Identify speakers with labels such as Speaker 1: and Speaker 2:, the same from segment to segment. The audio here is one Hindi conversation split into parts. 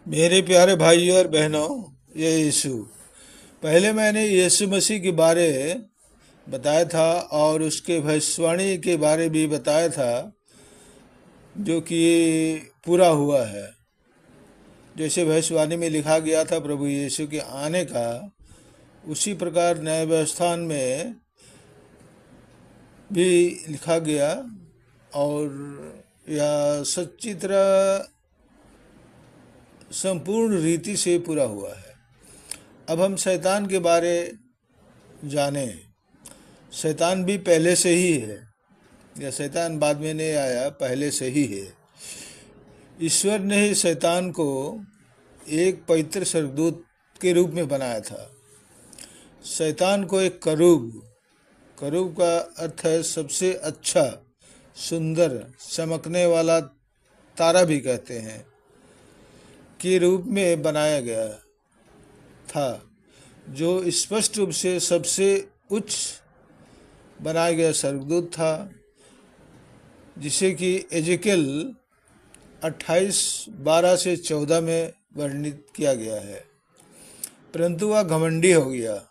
Speaker 1: मेरे प्यारे भाइयों और बहनों, ये यीशु। पहले मैंने यीशु मसीह के बारे बताया था और उसके भविष्यवाणी के बारे भी बताया था, जो कि पूरा हुआ है। जैसे भविष्यवाणी में लिखा गया था प्रभु यीशु के आने का, उसी प्रकार नए व्यवस्थान में भी लिखा गया और यह सच्ची तरह संपूर्ण रीति से पूरा हुआ है। अब हम शैतान के बारे जाने। शैतान भी पहले से ही है, या शैतान बाद में नहीं आया, पहले से ही है। ईश्वर ने ही शैतान को एक पवित्र स्वर्गदूत के रूप में बनाया था। शैतान को एक करूब, करूब का अर्थ है सबसे अच्छा, सुंदर, चमकने वाला तारा भी कहते हैं, के रूप में बनाया गया था, जो स्पष्ट रूप से सबसे उच्च बनाया गया स्वर्गदूत था, जिसे कि एजेकियल 28:12 से 14 में वर्णित किया गया है। परंतु वह घमंडी हो गया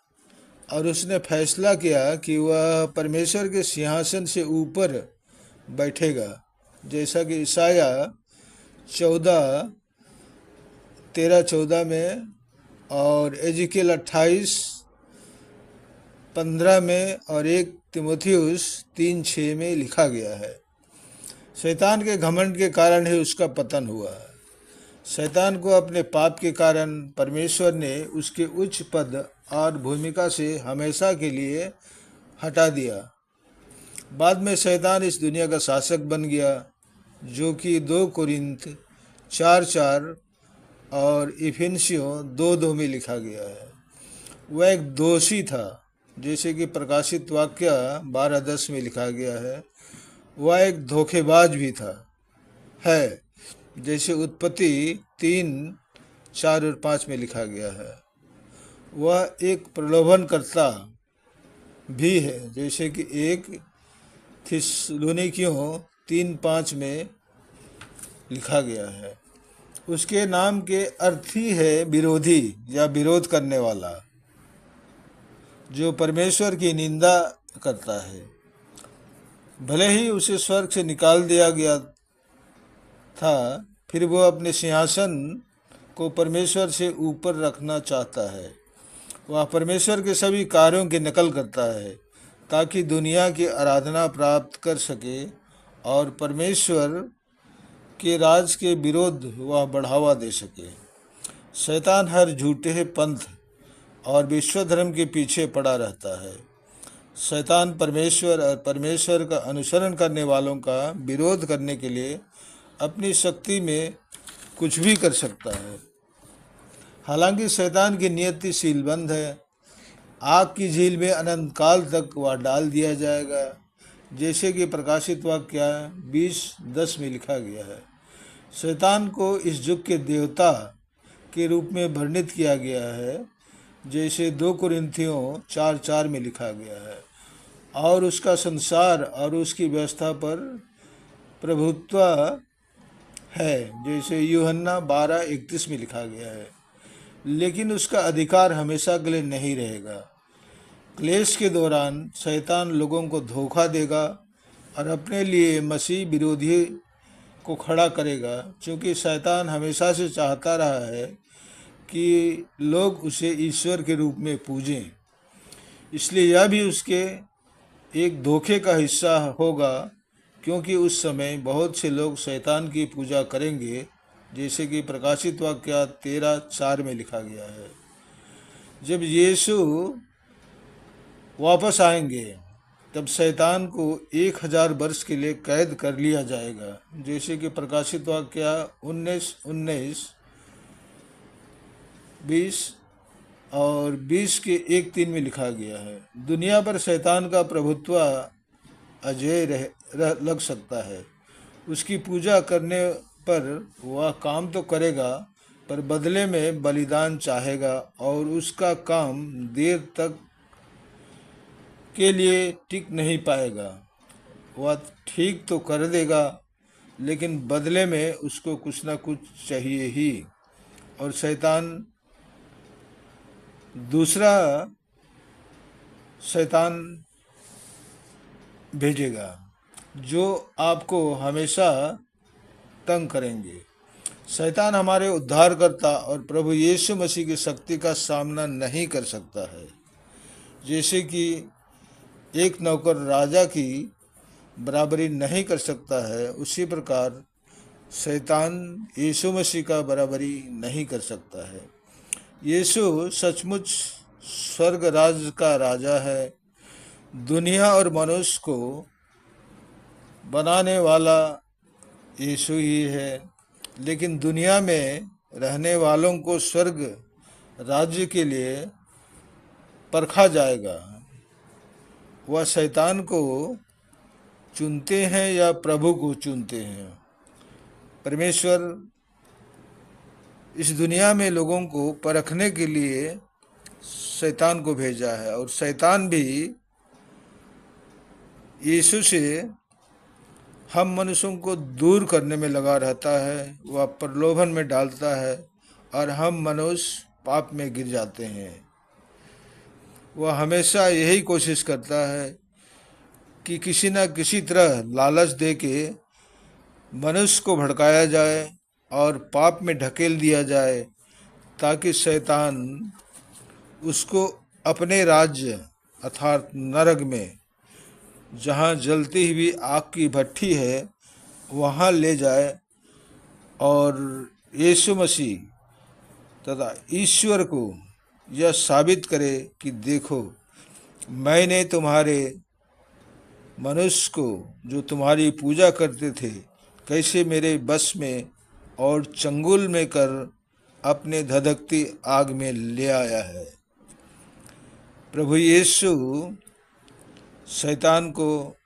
Speaker 1: और उसने फैसला किया कि वह परमेश्वर के सिंहासन से ऊपर बैठेगा, जैसा कि ईसाया 14:13-14 में और एजेकियल 28:15 में और 1 तीमुथियुस 3:6 में लिखा गया है। शैतान के घमंड के कारण ही उसका पतन हुआ। शैतान को अपने पाप के कारण परमेश्वर ने उसके उच्च पद और भूमिका से हमेशा के लिए हटा दिया। बाद में शैतान इस दुनिया का शासक बन गया, जो कि 2 कोरिन्थ 4:4 और इफिसियों 2:2 में लिखा गया है। वह एक दोषी था, जैसे कि प्रकाशित वाक्य 12:10 में लिखा गया है। वह एक धोखेबाज भी था, है, जैसे उत्पत्ति 3:4 और 5 में लिखा गया है। वह एक प्रलोभनकर्ता भी है, जैसे कि 1 थिस्सलुनीकियों 3:5 में लिखा गया है। उसके नाम के अर्थ ही है विरोधी या विरोध करने वाला, जो परमेश्वर की निंदा करता है। भले ही उसे स्वर्ग से निकाल दिया गया था, फिर वो अपने सिंहासन को परमेश्वर से ऊपर रखना चाहता है। वह परमेश्वर के सभी कार्यों की नकल करता है, ताकि दुनिया की आराधना प्राप्त कर सके और परमेश्वर के राज के विरोध वह बढ़ावा दे सके। शैतान हर झूठे पंथ और विश्व धर्म के पीछे पड़ा रहता है। शैतान परमेश्वर और परमेश्वर का अनुसरण करने वालों का विरोध करने के लिए अपनी शक्ति में कुछ भी कर सकता है। हालांकि शैतान की नियति सीलबंद है। आग की झील में अनंत काल तक वह डाल दिया जाएगा, जैसे कि प्रकाशित वाक्य 20:10 में लिखा गया है। शैतान को इस युग के देवता के रूप में वर्णित किया गया है, जैसे 2 कुरिन्थियों 4:4 में लिखा गया है, और उसका संसार और उसकी व्यवस्था पर प्रभुत्व है, जैसे यूहन्ना 12:31 में लिखा गया है। लेकिन उसका अधिकार हमेशा के लिए नहीं रहेगा। क्लेश के दौरान शैतान लोगों को धोखा देगा और अपने लिए मसीह विरोधी को खड़ा करेगा, क्योंकि शैतान हमेशा से चाहता रहा है कि लोग उसे ईश्वर के रूप में पूजें। इसलिए यह भी उसके एक धोखे का हिस्सा होगा, क्योंकि उस समय बहुत से लोग शैतान की पूजा करेंगे, जैसे कि प्रकाशित वाक्य 13:4 में लिखा गया है। जब यीशु वापस आएंगे, तब शैतान को 1000 वर्ष के लिए कैद कर लिया जाएगा, जैसे कि प्रकाशित वाक्य 19:19, 20 और 20 के 1:3 में लिखा गया है। दुनिया पर शैतान का प्रभुत्व अजय लग सकता है। उसकी पूजा करने पर वह काम तो करेगा, पर बदले में बलिदान चाहेगा, और उसका काम देर तक के लिए टिक नहीं पाएगा। वह ठीक तो कर देगा, लेकिन बदले में उसको कुछ ना कुछ चाहिए ही। और शैतान दूसरा शैतान भेजेगा जो आपको हमेशा तंग करेंगे। शैतान हमारे उद्धारकर्ता और प्रभु यीशु मसीह की शक्ति का सामना नहीं कर सकता है। जैसे कि एक नौकर राजा की बराबरी नहीं कर सकता है, उसी प्रकार शैतान यीशु मसीह का बराबरी नहीं कर सकता है। यीशु सचमुच स्वर्ग राज्य का राजा है। दुनिया और मनुष्य को बनाने वाला यीशु ही है, लेकिन दुनिया में रहने वालों को स्वर्ग राज्य के लिए परखा जाएगा। वह शैतान को चुनते हैं या प्रभु को चुनते हैं। परमेश्वर इस दुनिया में लोगों को परखने के लिए शैतान को भेजा है, और शैतान भी यीशु से हम मनुष्यों को दूर करने में लगा रहता है। वह प्रलोभन में डालता है और हम मनुष्य पाप में गिर जाते हैं। वह हमेशा यही कोशिश करता है कि किसी न किसी तरह लालच दे के मनुष्य को भड़काया जाए और पाप में ढकेल दिया जाए, ताकि शैतान उसको अपने राज्य अर्थात नरक में, जहाँ जलती हुई आग की भट्ठी है, वहाँ ले जाए और यीशु मसीह तथा ईश्वर को यह साबित करे कि देखो, मैंने तुम्हारे मनुष्य को जो तुम्हारी पूजा करते थे कैसे मेरे बस में और चंगुल में कर अपने धधकती आग में ले आया है। प्रभु यीशु शैतान को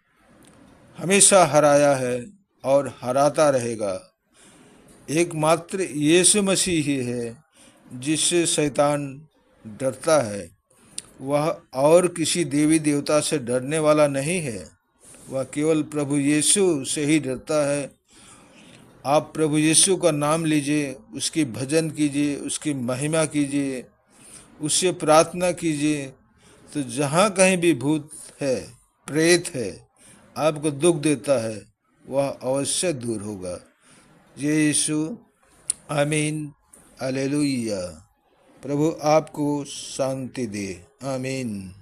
Speaker 1: हमेशा हराया है और हराता रहेगा। एकमात्र यीशु मसीह ही है जिससे शैतान डरता है। वह और किसी देवी देवता से डरने वाला नहीं है, वह केवल प्रभु यीशु से ही डरता है। आप प्रभु यीशु का नाम लीजिए, उसकी भजन कीजिए, उसकी महिमा कीजिए, उससे प्रार्थना कीजिए, तो जहाँ कहीं भी भूत है, प्रेत है, आपको दुख देता है, वह अवश्य दूर होगा। ये यीशु, आमीन, हालेलुया। प्रभु आपको शांति दे, आमीन।